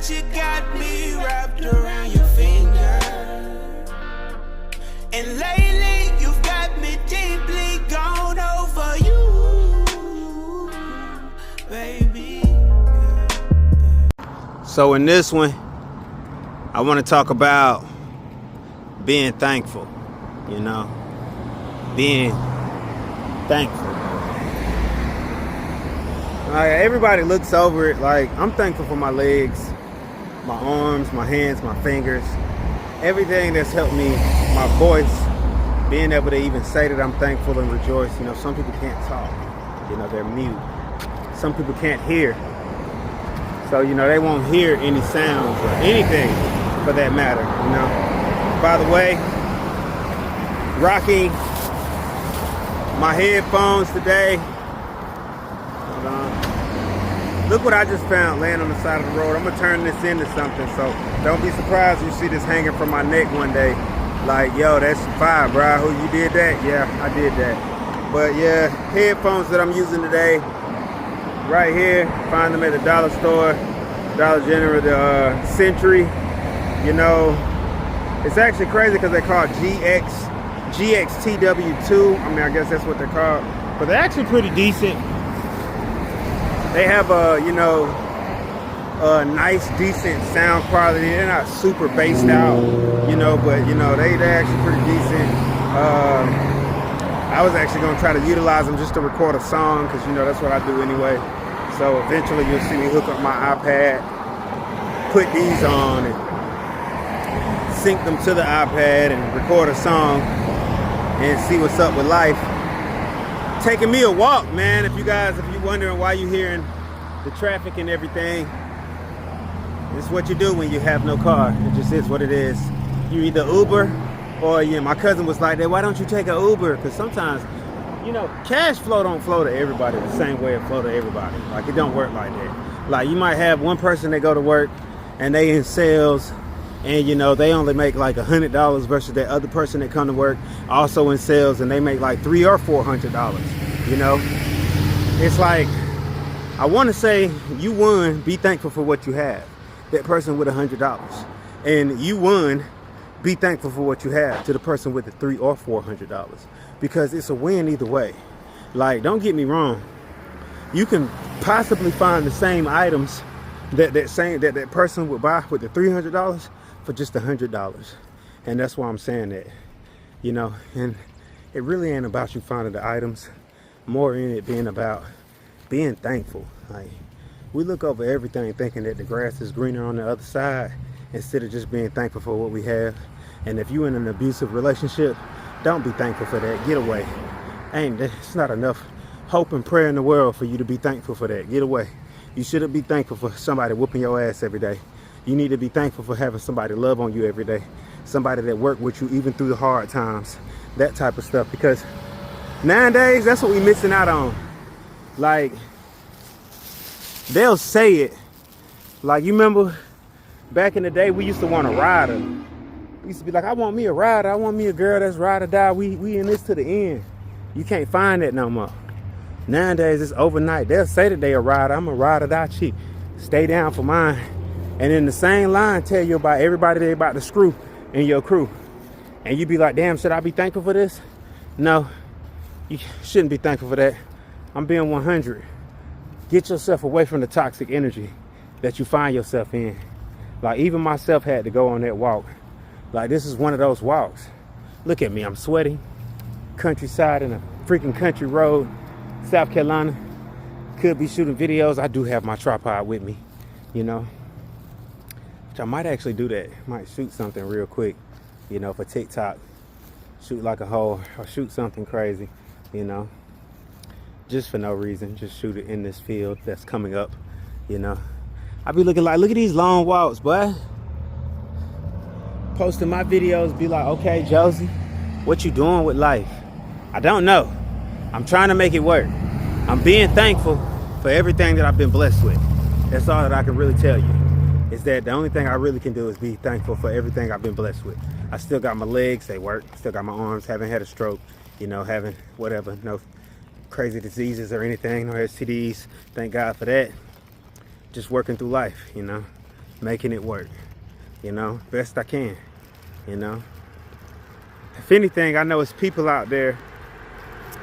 that you got me wrapped around your finger. And lately you've got me deeply gone over you, baby. So in this one, I want to talk about being thankful, you know, being thankful. Like, everybody looks over it like, I'm thankful for my legs, my arms, my hands, my fingers, everything that's helped me, my voice, being able to even say that I'm thankful and rejoice. You know, some people can't talk, you know, they're mute. Some people can't hear. So, you know, they won't hear any sounds or anything for that matter, you know. By the way, rocking my headphones today. Hold on. Look what I just found laying on the side of the road. I'm gonna turn this into something, so don't be surprised you see this hanging from my neck one day. Like, yo, that's fire, bro. Who, you did that? Yeah, I did that. But yeah, headphones that I'm using today, right here. Find them at the dollar store, Dollar General, the Century. You know, it's actually crazy because they're called GXTW2. I mean, I guess that's what they're called. But they're actually pretty decent. They have a, you know, a nice, decent sound quality. They're not super bassed out, you know, but, you know, they're actually pretty decent. I was actually going to try to utilize them just to record a song because, you know, that's what I do anyway. So eventually you'll see me hook up my iPad, put these on, and sync them to the iPad and record a song and see what's up with life. Taking me a walk, man. If you're wondering why you're hearing the traffic and everything, it's what you do when you have no car. It just is what it is. You either Uber or, yeah, my cousin was like that, why don't you take an Uber? Because sometimes, you know, cash flow don't flow to everybody the same way it flow to everybody. Like, it don't work like that. Like, you might have one person that go to work and they in sales, and, you know, they only make like $100 versus that other person that come to work also in sales and they make like $300 or $400. You know, it's like, I want to say you won, be thankful for what you have. That person with $100, and you won, be thankful for what you have to the person with the $300 or $400, because it's a win either way. Like, don't get me wrong, you can possibly find the same items that person would buy with the $300 for just $100, and that's why I'm saying that, you know. And it really ain't about you finding the items, more in it being about being thankful. Like, we look over everything thinking that the grass is greener on the other side instead of just being thankful for what we have. And if you're in an abusive relationship, don't be thankful for that. Get away. It's not enough hope and prayer in the world for you to be thankful for that. Get away. You shouldn't be thankful for somebody whooping your ass every day. You need to be thankful for having somebody love on you every day. Somebody that work with you even through the hard times. That type of stuff. Because nowadays, that's what we missing out on. Like, they'll say it. Like, you remember back in the day, we used to want a rider. We used to be like, I want me a rider. I want me a girl that's ride or die. We in this to the end. You can't find that no more. Nowadays, it's overnight. They'll say that they a rider. I'm a ride or die chick. Stay down for mine. And in the same line, tell you about everybody they about to screw in your crew. And you be like, damn, should I be thankful for this? No, you shouldn't be thankful for that. I'm being 100. Get yourself away from the toxic energy that you find yourself in. Like, even myself had to go on that walk. Like, this is one of those walks. Look at me, I'm sweaty. Countryside in a freaking country road, South Carolina. Could be shooting videos. I do have my tripod with me, you know. Which I might actually do that. Might shoot something real quick, you know, for TikTok. Shoot like a hole or shoot something crazy, you know. Just for no reason. Just shoot it in this field that's coming up, you know. I be looking like, look at these long walks, boy. Posting my videos, be like, okay, Josey, what you doing with life? I don't know. I'm trying to make it work. I'm being thankful for everything that I've been blessed with. That's all that I can really tell you. Is that the only thing I really can do is be thankful for everything I've been blessed with. I still got my legs, they work. Still got my arms, haven't had a stroke, you know, haven't whatever, no crazy diseases or anything, no STDs. Thank God for that. Just working through life, you know. making it work, best I can, If anything, I know it's people out there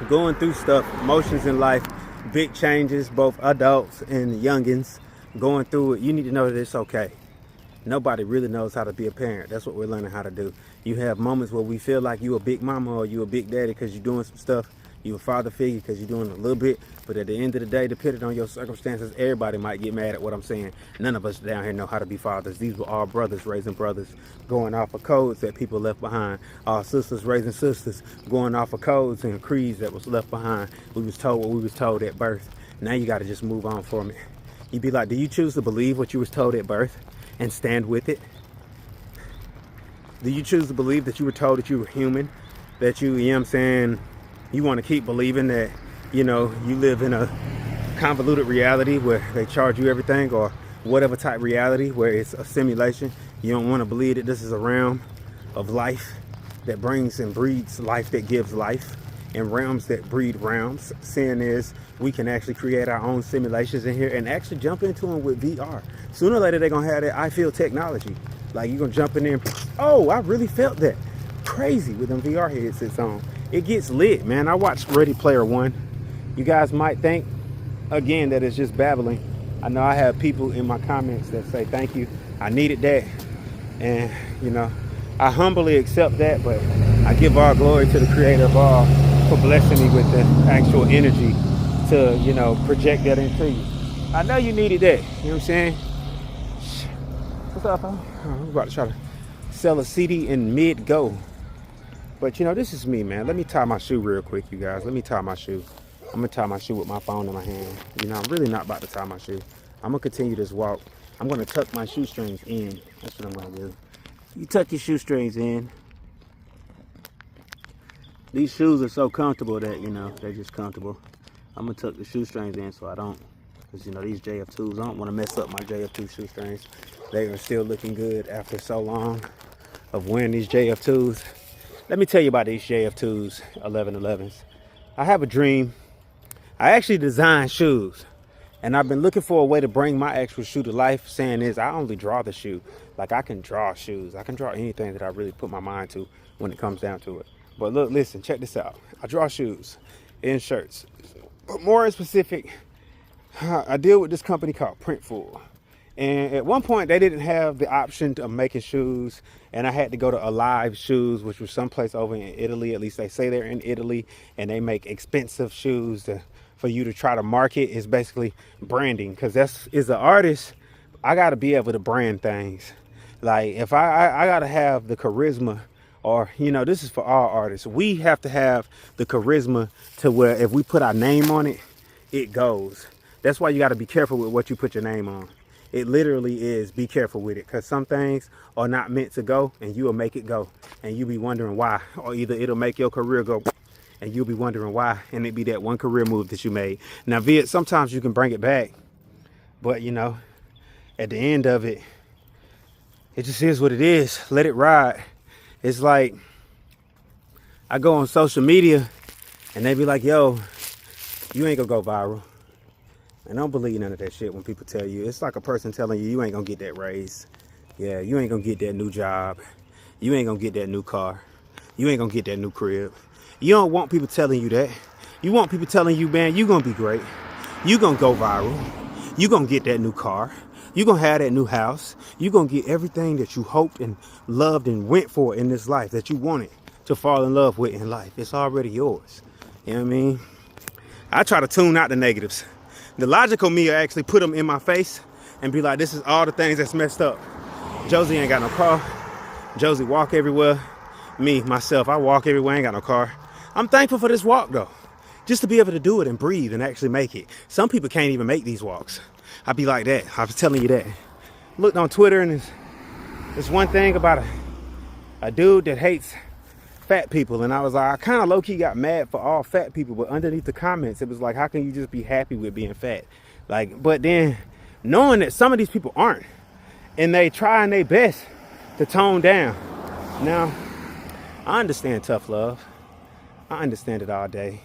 going through stuff, emotions in life, big changes, both adults and youngins going through it. You need to know that it's okay. Nobody really knows how to be a parent. That's what we're learning how to do. You have moments where we feel like you a big mama or you a big daddy because you're doing some stuff. You a father figure because you're doing a little bit. But at the end of the day, depending on your circumstances, everybody might get mad at what I'm saying. None of us down here know how to be fathers. These were all brothers raising brothers, going off of codes that people left behind. Our sisters raising sisters, going off of codes and creeds that was left behind. We was told what we was told at birth. Now you got to just move on from it. You be like, do you choose to believe what you was told at birth and stand with it? Do you choose to believe that you were told that you were human? That you know what I'm saying, you want to keep believing that, you live in a convoluted reality where they charge you everything, or whatever type reality where it's a simulation. You don't want to believe that this is a realm of life that brings and breeds life that gives life, and realms that breed realms. Sin is we can actually create our own simulations in here and actually jump into them with VR. Sooner or later, they're going to have that I feel technology. Like you're going to jump in there and, oh, I really felt that. Crazy with them VR headsets on. It gets lit, man. I watched Ready Player One. You guys might think, again, that it's just babbling. I know I have people in my comments that say, thank you, I needed that. And, I humbly accept that, but I give all glory to the creator of all for blessing me with the actual energy to, project that into you. I know you needed that, you know what I'm saying? What's up, huh? I'm about to try to sell a CD in mid-go. But, this is me, man. Let me tie my shoe real quick, you guys. Let me tie my shoe. I'm going to tie my shoe with my phone in my hand. I'm really not about to tie my shoe. I'm going to continue this walk. I'm going to tuck my shoestrings in. That's what I'm going to do. You tuck your shoestrings in. These shoes are so comfortable that, they're just comfortable. I'm going to tuck the shoestrings in so I don't, because, these JF2s, I don't want to mess up my JF2 shoestrings. They are still looking good after so long of wearing these JF2s. Let me tell you about these JF2s 1111s. I have a dream. I actually design shoes, and I've been looking for a way to bring my actual shoe to life. Saying is, I only draw the shoe. Like, I can draw shoes. I can draw anything that I really put my mind to when it comes down to it. But look, listen, check this out. I draw shoes and shirts. But more specific, I deal with this company called Printful. And at one point, they didn't have the option of making shoes, and I had to go to Alive Shoes, which was someplace over in Italy. At least they say they're in Italy, and they make expensive shoes for you to try to market. Is basically branding, because as an artist, I got to be able to brand things. Like, if I got to have the charisma, or, this is for all artists. We have to have the charisma to where if we put our name on it, it goes. That's why you got to be careful with what you put your name on. It literally is, be careful with it, because some things are not meant to go, and you will make it go, and you'll be wondering why. Or either it'll make your career go, and you'll be wondering why, and it be that one career move that you made. Now, Viet, sometimes you can bring it back, but, at the end of it, it just is what it is. Let it ride. It's like, I go on social media, and they be like, yo, you ain't gonna go viral. And don't believe none of that shit when people tell you. It's like a person telling you, you ain't gonna get that raise. Yeah, you ain't gonna get that new job. You ain't gonna get that new car. You ain't gonna get that new crib. You don't want people telling you that. You want people telling you, man, you gonna be great. You gonna go viral. You gonna get that new car. You gonna have that new house. You gonna get everything that you hoped and loved and went for in this life that you wanted to fall in love with in life. It's already yours. You know what I mean? I try to tune out the negatives. The logical me will actually put them in my face and be like, this is all the things that's messed up. Josey ain't got no car. Josey walk everywhere. Me, myself, I walk everywhere, ain't got no car. I'm thankful for this walk though. Just to be able to do it and breathe and actually make it. Some people can't even make these walks. I be like that. I was telling you that. Looked on Twitter, and there's one thing about a dude that hates fat people, and I was like, I kind of low-key got mad for all fat people, but underneath the comments it was like, how can you just be happy with being fat? Like, but then knowing that some of these people aren't, and they trying their best to tone down. Now, I understand tough love. I understand it all day.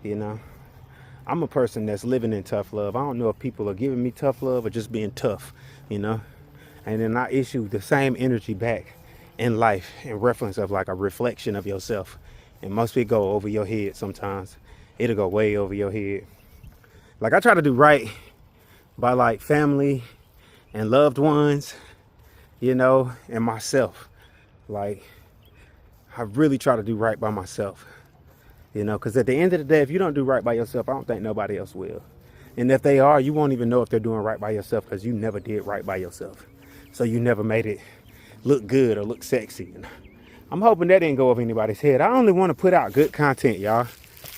I'm a person that's living in tough love. I don't know if people are giving me tough love or just being tough. and then I issue the same energy back in life in reference of like a reflection of yourself. And most people go over your head sometimes. It'll go way over your head. Like I try to do right by like family and loved ones, you know, and myself. Like I really try to do right by myself, you know, because at the end of the day, if you don't do right by yourself, I don't think nobody else will. And if they are, you won't even know if they're doing right by yourself because you never did right by yourself. So you never made it look good or look sexy. And I'm hoping that didn't go over anybody's head. I only want to put out good content, y'all.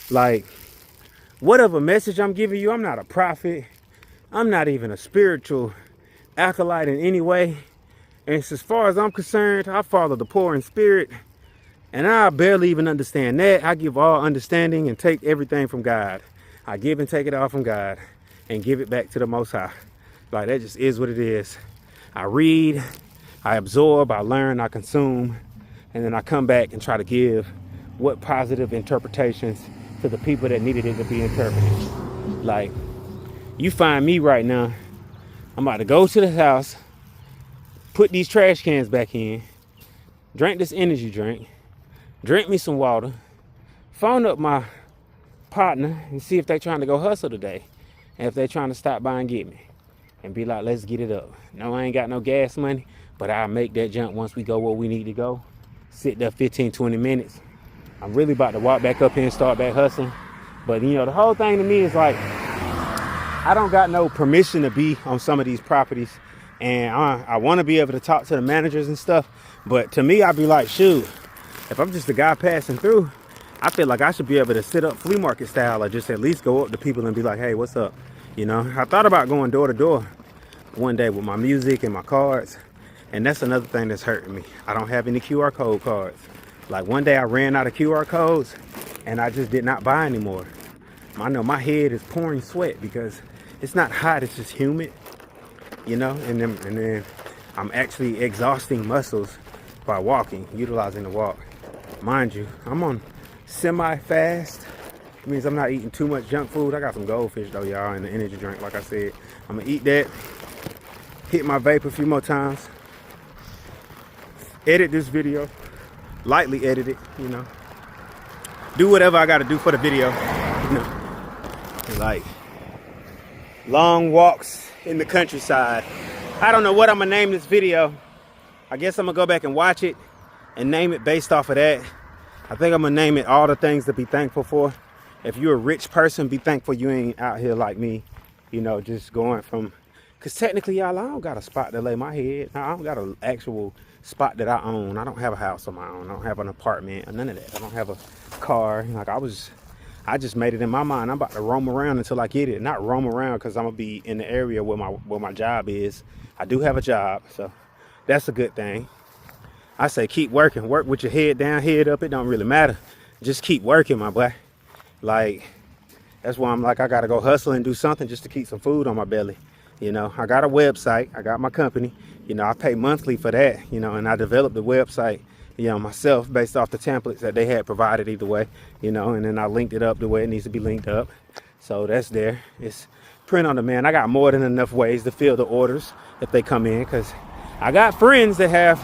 Like, whatever message I'm giving you, I'm not a prophet. I'm not even a spiritual acolyte in any way. And as far as I'm concerned, I follow the poor in spirit. And I barely even understand that. I give all understanding and take everything from God. I give and take it all from God and give it back to the Most High. Like, that just is what it is. I read, I absorb, I learn, I consume, and then I come back and try to give what positive interpretations to the people that needed it to be interpreted. Like, you find me right now, I'm about to go to the house, put these trash cans back in, drink this energy drink, drink me some water, phone up my partner and see if they're trying to go hustle today, and if they're trying to stop by and get me, and be like, let's get it up. No, I ain't got no gas money, but I'll make that jump once we go where we need to go. Sit there 15, 20 minutes. I'm really about to walk back up here and start back hustling. But you know, the whole thing to me is like, I don't got no permission to be on some of these properties, and I want to be able to talk to the managers and stuff. But to me, I'd be like, shoot, if I'm just a guy passing through, I feel like I should be able to sit up flea market style or just at least go up to people and be like, hey, what's up? You know, I thought about going door to door one day with my music and my cards. And that's another thing that's hurting me. I don't have any QR code cards. Like one day I ran out of QR codes and I just did not buy anymore. I know my head is pouring sweat because it's not hot, it's just humid, you know, and then I'm actually exhausting muscles by walking, utilizing the walk. Mind you, I'm on semi-fast. It means I'm not eating too much junk food. I got some goldfish though, y'all, and the energy drink, like I said. I'm gonna eat that, hit my vape a few more times, edit this video, lightly edit it, you know. Do whatever I gotta do for the video, you know. Like, long walks in the countryside. I don't know what I'm gonna name this video. I guess I'm gonna go back and watch it and name it based off of that. I think I'm gonna name it All the Things to Be Thankful For. If you're a rich person, be thankful you ain't out here like me, you know, just going from, because technically, y'all, I don't got a spot to lay my head. I don't got an actual spot that I own. I don't have a house of my own. I don't have an apartment or none of that. I don't have a car. Like I just made it in my mind. I'm about to roam around until I get it. Not roam around because I'm gonna be in the area where my job is. I do have a job, so that's a good thing. I say keep working. Work with your head down, head up. It don't really matter. Just keep working, my boy. Like, that's why I'm like, I gotta go hustle and do something just to keep some food on my belly. You know, I got a website, I got my company, you know, I pay monthly for that, you know, and I developed the website, you know, myself based off the templates that they had provided either way, you know, and then I linked it up the way it needs to be linked up. So that's there. It's print on demand. I got more than enough ways to fill the orders if they come in, because I got friends that have,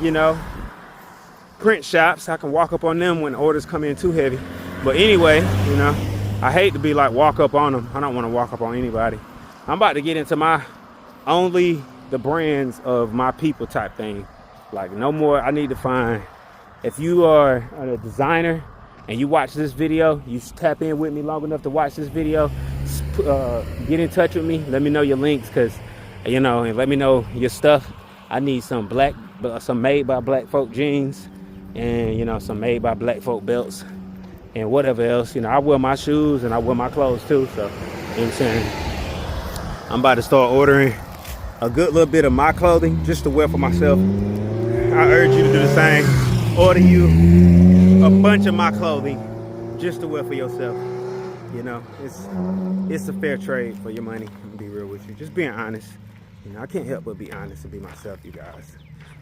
you know, print shops. I can walk up on them when orders come in too heavy. But anyway, you know, I hate to be like walk up on them. I don't want to walk up on anybody. I'm about to get into my only the brands of my people type thing. Like no more. I need to find, if you are a designer and you watch this video, you tap in with me long enough to watch this video, get in touch with me. Let me know your links, because, you know, and let me know your stuff. I need some made by black folk jeans, and, you know, some made by black folk belts and whatever else. You know, I wear my shoes and I wear my clothes too. So, you know what I'm saying? I'm about to start ordering a good little bit of my clothing just to wear for myself. I urge you to do the same. Order you a bunch of my clothing just to wear for yourself. You know, it's a fair trade for your money. I'm gonna be real with you. Just being honest. You know, I can't help but be honest and be myself, you guys.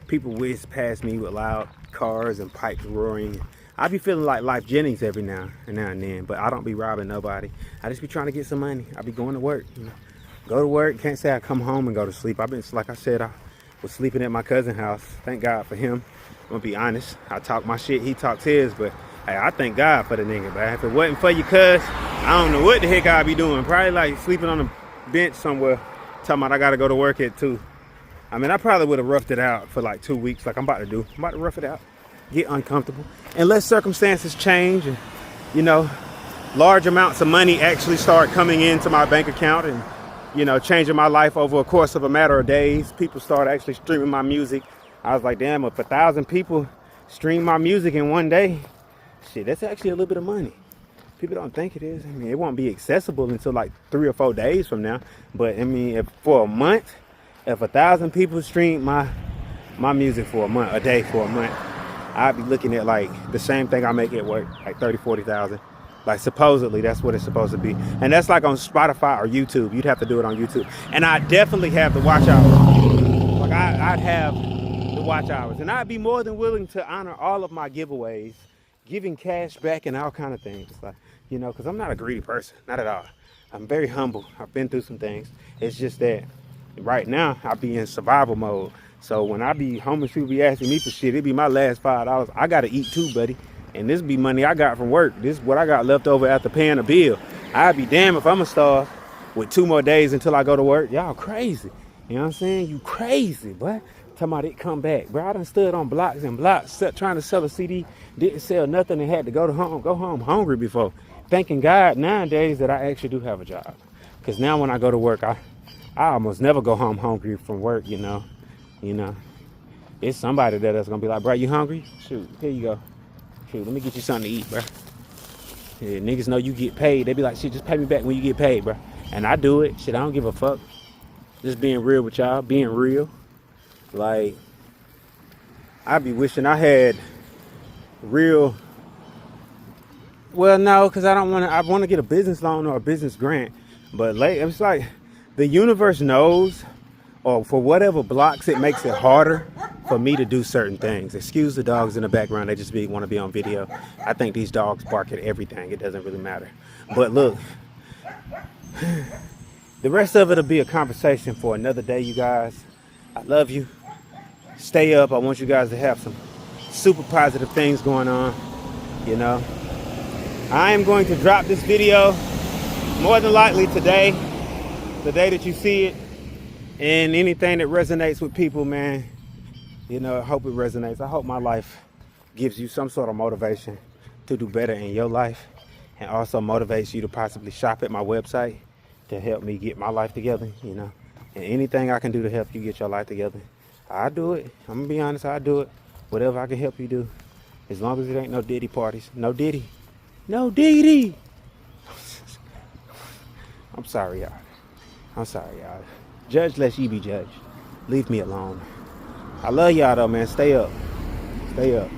People whiz past me with loud cars and pipes roaring. I be feeling like Life Jennings every now and then, but I don't be robbing nobody. I just be trying to get some money. I be going to work, you know. Go to work, can't say I come home and go to sleep. Like I said, was sleeping at my cousin's house. Thank God for him. I'm gonna be honest. I talk my shit, he talks his, but hey, I thank God for the nigga, man. If it wasn't for you, cuz, I don't know what the heck I'd be doing. Probably like sleeping on a bench somewhere, talking about I gotta go to work at 2. I mean, I probably would have roughed it out for like 2 weeks, like I'm about to do. I'm about to rough it out, get uncomfortable. Unless circumstances change and, you know, large amounts of money actually start coming into my bank account and, you know, changing my life over a course of a matter of days. People start actually streaming my music. I was like, damn, if 1,000 people stream my music in one day, shit, that's actually a little bit of money. People don't think it is. I mean, it won't be accessible until like 3 or 4 days from now. But I mean, if for a month, if 1,000 people stream my music for a day for a month, I'd be looking at like the same thing I make at work, like 30, 40,000. Like supposedly that's what it's supposed to be. And that's like on Spotify or YouTube. You'd have to do it on YouTube. And I definitely have the watch hours. Like I'd have the watch hours. And I'd be more than willing to honor all of my giveaways, giving cash back and all kind of things. Like, you know, because I'm not a greedy person, not at all. I'm very humble. I've been through some things. It's just that right now I be in survival mode. So when I be homeless, people be asking me for shit, it be my last $5. I gotta eat too, buddy. And this be money I got from work. This is what I got left over after paying a bill. I'd be damned if I'ma starve with 2 more days until I go to work. Y'all crazy. You know what I'm saying? You crazy, boy. Talking about it come back. Bro, I done stood on blocks and blocks trying to sell a CD. Didn't sell nothing and had to go home hungry before. Thanking God nowadays that I actually do have a job. Because now when I go to work, I almost never go home hungry from work, you know. You know. It's somebody that's gonna be like, bro, you hungry? Shoot, here you go. Shoot, let me get you something to eat, bro. Yeah, niggas know you get paid. They be like, shit, just pay me back when you get paid, bro. And I do it. Shit, I don't give a fuck. Just being real with y'all, being real. Like, I be wishing I had real. Well, no, because I want to get a business loan or a business grant. But it's like the universe knows, or for whatever blocks it makes it harder for me to do certain things. Excuse the dogs in the background. They just want to be on video. I think these dogs bark at everything. It doesn't really matter. But look, the rest of it will be a conversation for another day, you guys. I love you. Stay up. I want you guys to have some super positive things going on, you know. I am going to drop this video more than likely today, the day that you see it. And anything that resonates with people, man, you know, I hope it resonates. I hope my life gives you some sort of motivation to do better in your life, and also motivates you to possibly shop at my website to help me get my life together, you know. And anything I can do to help you get your life together, I do it. I'm gonna be honest, I do it. Whatever I can help you do, as long as it ain't no Diddy parties. No Diddy. No Diddy. I'm sorry, y'all. I'm sorry, y'all. Judge lest ye be judged. Leave me alone. I love y'all though, man. Stay up. Stay up.